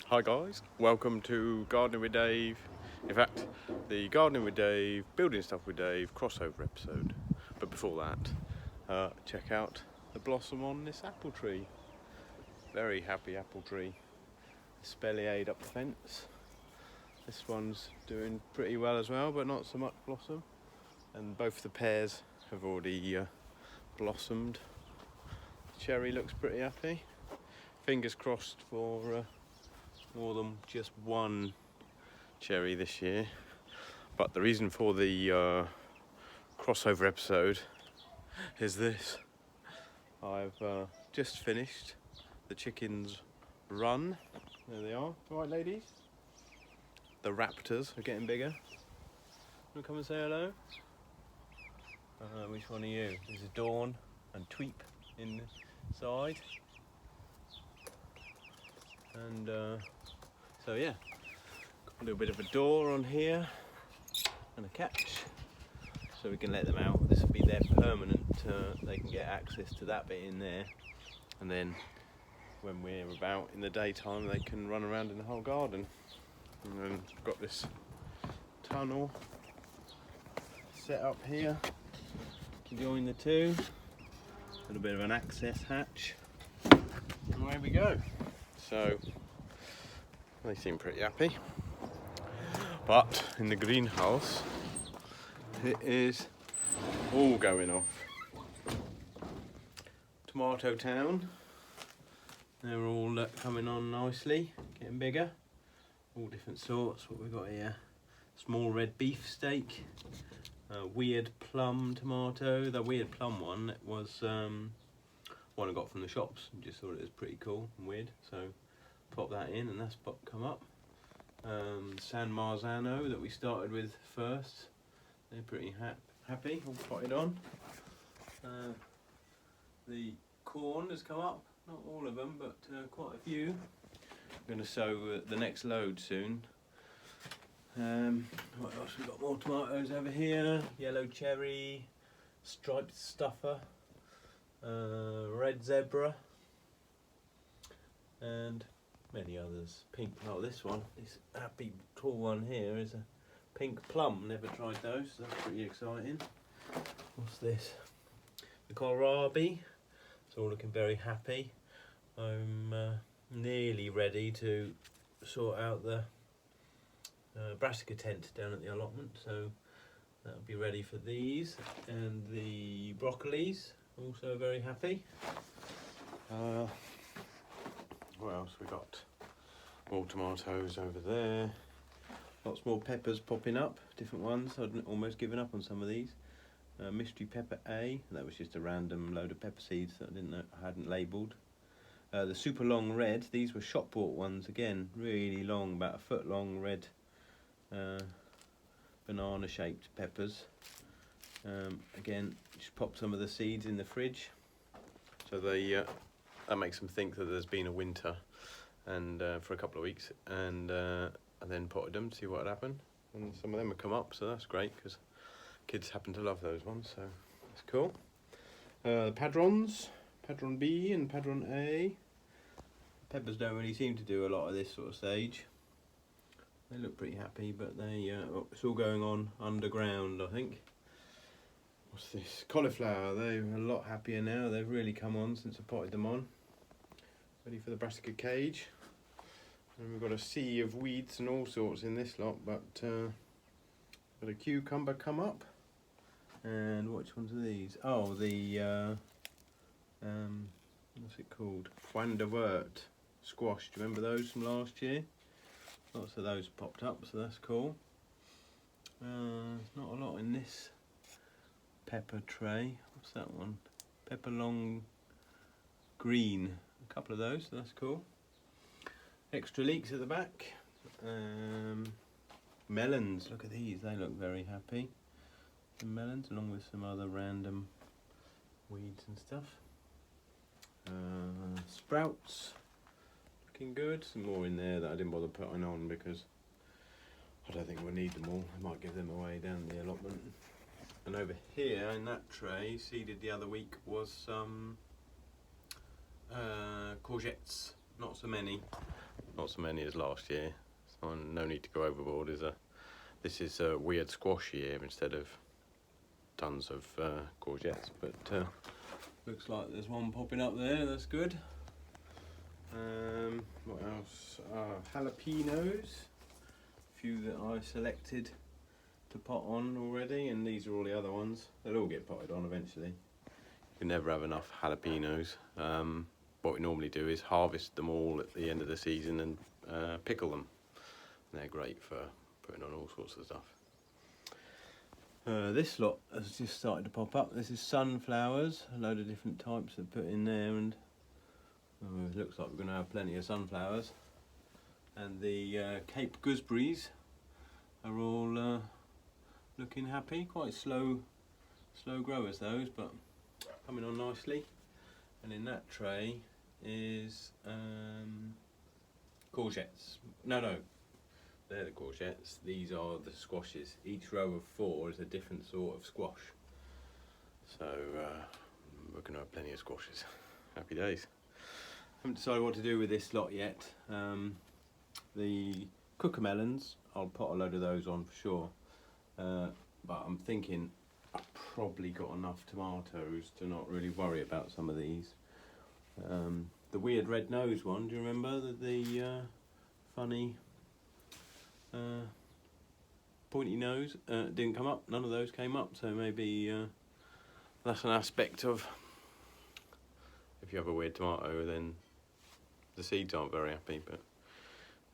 Hi guys, welcome to Gardening with Dave. In fact, the Gardening with Dave, Building Stuff with Dave crossover episode. But before that, check out the blossom on this apple tree. Very happy apple tree. Espaliered up the fence. This one's doing pretty well as well, but not so much blossom. And both the pears have already blossomed. The cherry looks pretty happy. Fingers crossed for more than just one cherry this year. But the reason for the crossover episode is this. I've just finished the chickens' run. There they are. Right, ladies? The raptors are getting bigger. Want to come and say hello? Which one are you? This is Dawn and Tweep inside. And so yeah, got a little bit of a door on here and a catch, so we can let them out. This will be their permanent, they can get access to that bit in there, and then when we're about in the daytime they can run around in the whole garden. And then we've got this tunnel set up here to join the two, a little bit of an access hatch, and away we go. So they seem pretty happy, but in the greenhouse it is all going off. Tomato Town, they're all coming on nicely, getting bigger, all different sorts. What we've got here: small red beefsteak, weird plum tomato. The weird plum one was one I got from the shops, and just thought it was pretty cool and weird, so pop that in, and that's come up. San Marzano that we started with first, they're pretty happy, all potted on. The corn has come up, not all of them, but quite a few. I'm going to sow the next load soon. What else? We've got more tomatoes over here, yellow cherry, striped stuffer, red zebra, and many others. Pink, oh this one, this happy tall one here is a pink plum. Never tried those, so that's pretty exciting. What's this? The kohlrabi. It's all looking very happy. I'm nearly ready to sort out the brassica tent down at the allotment, so that'll be ready for these. And the broccolis, also very happy. What else we got? More tomatoes over there. Lots more peppers popping up, different ones. I'd almost given up on some of these. Mystery pepper A, that was just a random load of pepper seeds that I hadn't labelled. The super long red, these were shop bought ones again, really long, about a foot long red banana shaped peppers. Again, just pop some of the seeds in the fridge, so they that makes them think that there's been a winter, and for a couple of weeks, and then potted them to see what would happen, and some of them have come up, so that's great because kids happen to love those ones, so that's cool. The padrons, Padron B and Padron A. Peppers don't really seem to do a lot of this sort of stage. They look pretty happy, but they it's all going on underground, I think. What's this? Cauliflower, they're a lot happier now. They've really come on since I potted them on. Ready for the brassica cage. And we've got a sea of weeds and all sorts in this lot, but got a cucumber come up. And which ones are these? Oh, the what's it called? Foin de Vert squash. Do you remember those from last year? Lots of those popped up, so that's cool. There's not a lot in this pepper tray. What's that one? Pepper long green. A couple of those, so that's cool. Extra leeks at the back. Melons, look at these, they look very happy. Some melons, along with some other random weeds and stuff. Sprouts, looking good. Some more in there that I didn't bother putting on because I don't think we'll need them all. I might give them away down the allotment. And over here in that tray, seeded the other week, was some courgettes. Not so many, not so many as last year, so no need to go overboard. This is a weird squash year instead of tons of courgettes, but looks like there's one popping up there. That's good. What else? Jalapenos, a few that I selected to pot on already, and these are all the other ones. They'll all get potted on eventually. You can never have enough jalapenos. What we normally do is harvest them all at the end of the season and pickle them. And they're great for putting on all sorts of stuff. This lot has just started to pop up. This is sunflowers, a load of different types that put in there, and it looks like we're going to have plenty of sunflowers. And the Cape gooseberries are all looking happy. Quite slow growers those, but coming on nicely. And in that tray is courgettes. No, they're the courgettes. These are the squashes. Each row of 4 is a different sort of squash. So we're going to have plenty of squashes. Happy days. Haven't decided what to do with this lot yet. The cooker melons, I'll put a load of those on for sure. But I'm thinking I've probably got enough tomatoes to not really worry about some of these. The weird red nose one, do you remember? The funny pointy nose didn't come up. None of those came up, so maybe that's an aspect of, if you have a weird tomato, then the seeds aren't very happy, but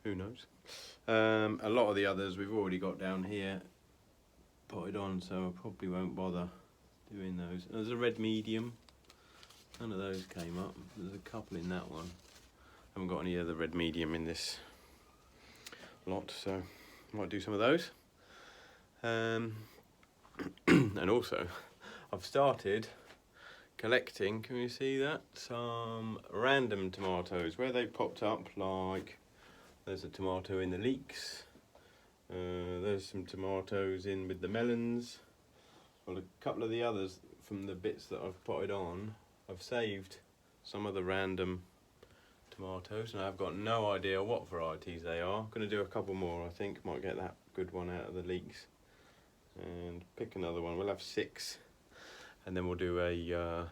who knows. A lot of the others we've already got down here potted on, so I probably won't bother doing those. There's a red medium. None of those came up. There's a couple in that one. Haven't got any other red medium in this lot, so I might do some of those. And also, I've started collecting, can you see that? Some random tomatoes where they popped up, like there's a tomato in the leeks. There's some tomatoes in with the melons. Well, a couple of the others from the bits that I've potted on, I've saved some of the random tomatoes, and I've got no idea what varieties they are. I'm going to do a couple more, I think. Might get that good one out of the leeks and pick another one. We'll have 6, and then we'll do a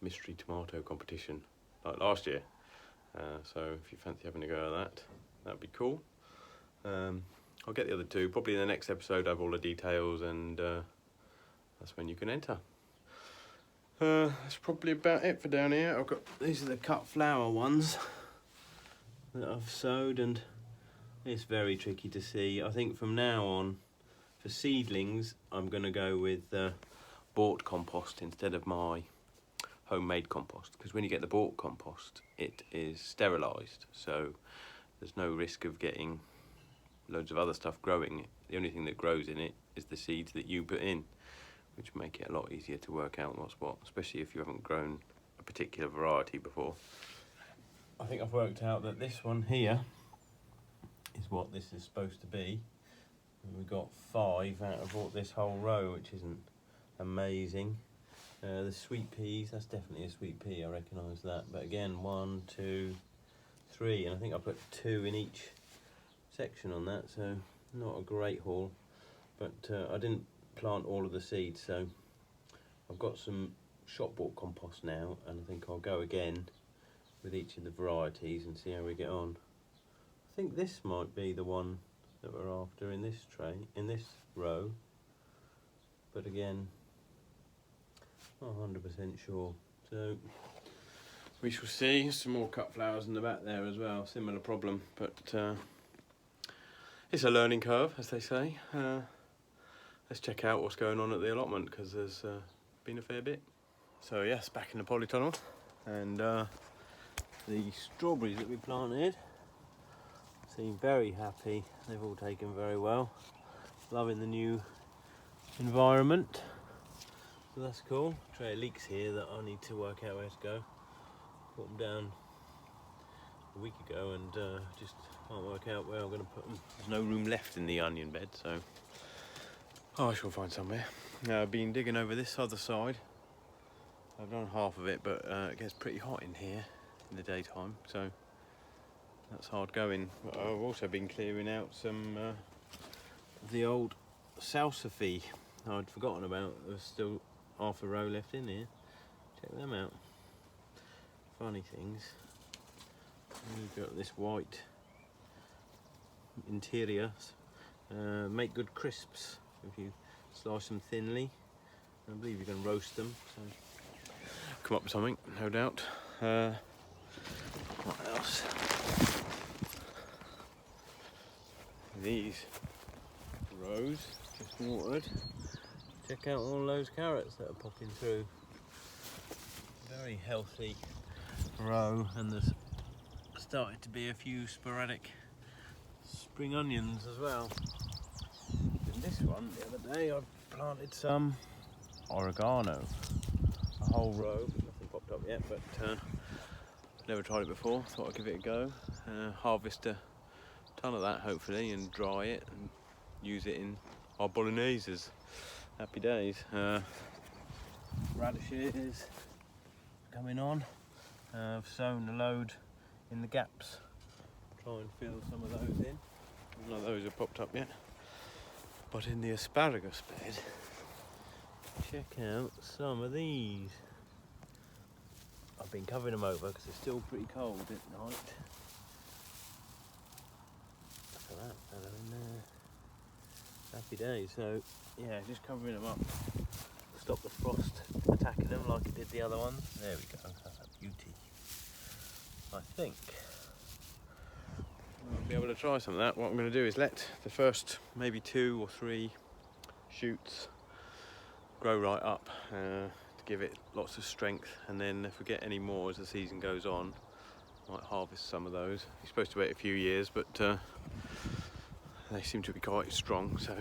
mystery tomato competition like last year. So if you fancy having a go at that, that'd be cool. I'll get the other 2 probably in the next episode. I have all the details, and that's when you can enter. That's probably about it for down here. I've got, these are the cut flower ones that I've sowed, and it's very tricky to see. I think from now on, for seedlings, I'm going to go with bought compost instead of my homemade compost, because when you get the bought compost, it is sterilised, so there's no risk of getting loads of other stuff growing. The only thing that grows in it is the seeds that you put in, which make it a lot easier to work out what's what, especially if you haven't grown a particular variety before. I think I've worked out that this one here is what this is supposed to be. And we've got 5 out of this whole row, which isn't amazing. The sweet peas, that's definitely a sweet pea, I recognise that. But again, 1, 2, 3, and I think I put 2 in each section on that, so not a great haul. But I didn't plant all of the seeds, so I've got some shop bought compost now, and I think I'll go again with each of the varieties and see how we get on. I think this might be the one that we're after in this tray, in this row, but again, not 100% sure. So we shall see. Some more cut flowers in the back there as well, similar problem, but it's a learning curve, as they say. Let's check out what's going on at the allotment, because there's been a fair bit. So yes, back in the polytunnel, and the strawberries that we planted seem very happy. They've all taken very well. Loving the new environment, so that's cool. Tray of leeks here that I need to work out where to go. Put them down a week ago and just can't work out where I'm going to put them. There's no room left in the onion bed, so I shall find somewhere. I've been digging over this other side. I've done half of it, but it gets pretty hot in here in the daytime, so that's hard going. I've also been clearing out some of the old salsify I'd forgotten about. There's still half a row left in here. Check them out. Funny things. You've got this white interior. Make good crisps if you slice them thinly. I believe you can roast them. So come up with something, no doubt. What else? These rows just watered. Check out all those carrots that are popping through. Very healthy row, and there's started to be a few sporadic spring onions as well. In this one the other day I planted some oregano, a whole row, but nothing popped up yet, but never tried it before, thought I'd give it a go. Harvest a ton of that hopefully and dry it and use it in our bologneses. Happy days. Radishes coming on. I've sown a load in the gaps. Try and fill some of those in. None of those have popped up yet. But in the asparagus bed, check out some of these. I've been covering them over because it's still pretty cold at night. Look at that fella in there. Happy days. So yeah, just covering them up. Stop the frost attacking them like it did the other ones. There we go. That's a beauty. I think I'll be able to try some of that. What I'm going to do is let the first maybe 2 or 3 shoots grow right up to give it lots of strength, and then if we get any more as the season goes on, I might harvest some of those. You're supposed to wait a few years, but they seem to be quite strong, so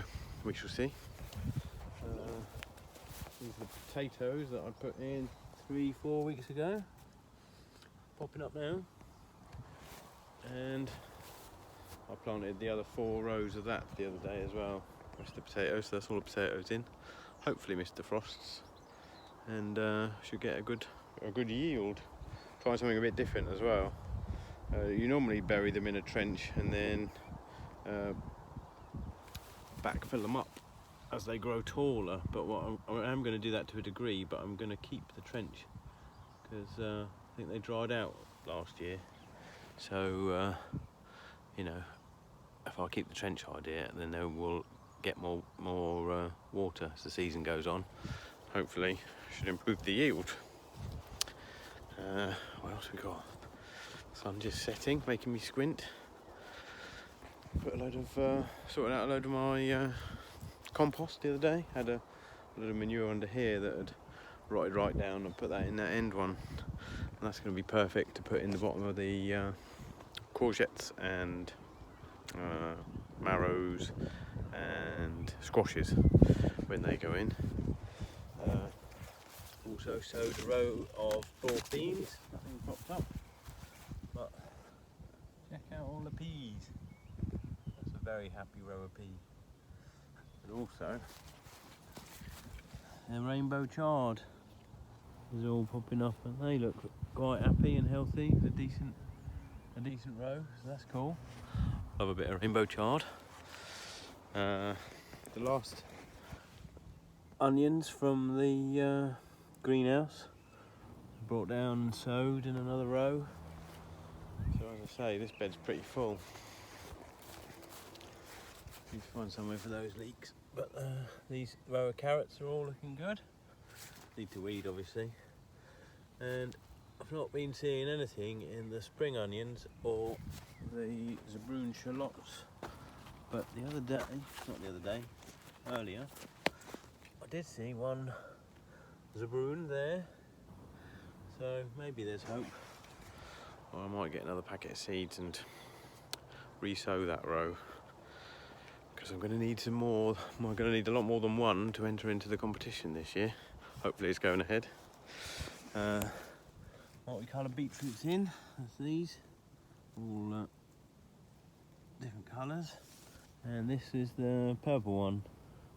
we shall see. These are the potatoes that I put in 3-4 weeks ago, popping up now, and I planted the other 4 rows of that the other day as well. Rest of the potatoes, so that's all the potatoes in. Hopefully Mr. Frosts, and should get a good yield. Try something a bit different as well. You normally bury them in a trench and then backfill them up as they grow taller, but I am going to do that to a degree, but I'm going to keep the trench because I think they dried out last year. So you know, if I keep the trench idea, then they will get more water as the season goes on. Hopefully should improve the yield. What else we got? Sun just setting, making me squint. Put a load of sorted out a load of my compost the other day. Had a load of manure under here that had rotted right down, and put that in that end one, and that's going to be perfect to put in the bottom of the courgettes and marrows and squashes when they go in. Also sowed a row of broad beans. Nothing popped up, but check out all the peas. That's a very happy row of peas. But also the rainbow chard is all popping up, and they look quite happy and healthy. A decent row, so that's cool. Love a bit of rainbow chard. The last onions from the greenhouse brought down and sowed in another row. So as I say, this bed's pretty full. Need to find somewhere for those leeks. But these row of carrots are all looking good. Need to weed obviously. And I've not been seeing anything in the spring onions or the zabroon shallots. But the other day, not the other day, earlier, I did see one zabroon there. So maybe there's hope. Or I might get another packet of seeds and re-sow that row. Because I'm going to need some more. I'm going to need a lot more than one to enter into the competition this year. Hopefully it's going ahead. Multicolour beetroots in, that's these, all different colours, and this is the purple one,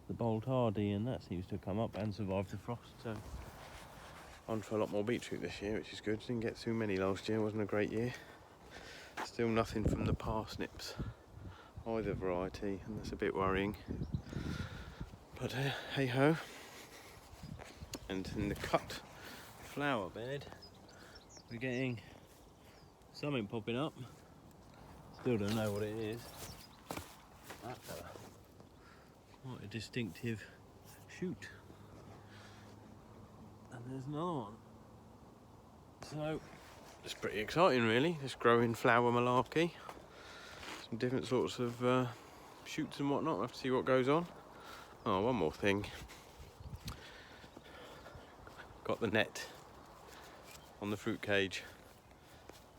the bold hardy, and that seems to have come up and survived the frost, so on for a lot more beetroot this year, which is good. Didn't get too many last year, wasn't a great year. Still nothing from the parsnips, either variety, and that's a bit worrying. But hey ho. And in the cut flower bed, we're getting something popping up. Still don't know what it is. That's quite a distinctive shoot. And there's another one. So it's pretty exciting, really. This growing flower malarkey. Some different sorts of shoots and whatnot. We'll have to see what goes on. Oh, one more thing. Got the net on the fruit cage,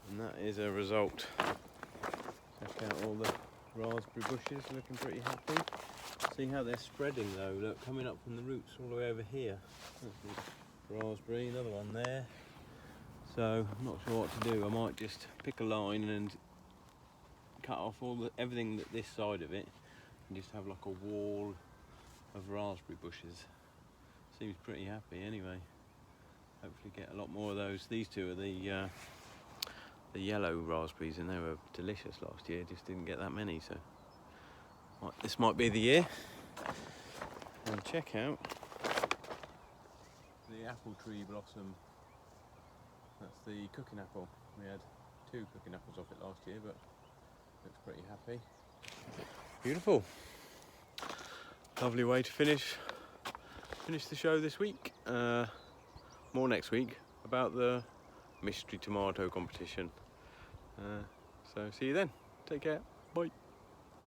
and that is a result. Check out all the raspberry bushes, looking pretty happy. See how they're spreading though, look, coming up from the roots all the way over here. That's the raspberry, another one there. So I'm not sure what to do. I might just pick a line and cut off everything that this side of it, and just have like a wall of raspberry bushes. Seems pretty happy anyway. Hopefully get a lot more of those. These two are the yellow raspberries, and they were delicious last year. Just didn't get that many, so this might be the year. And check out the apple tree blossom. That's the cooking apple. We had 2 cooking apples off it last year, but looks pretty happy. Beautiful. Lovely way to finish the show this week. More next week about the mystery tomato competition. So see you then. Take care.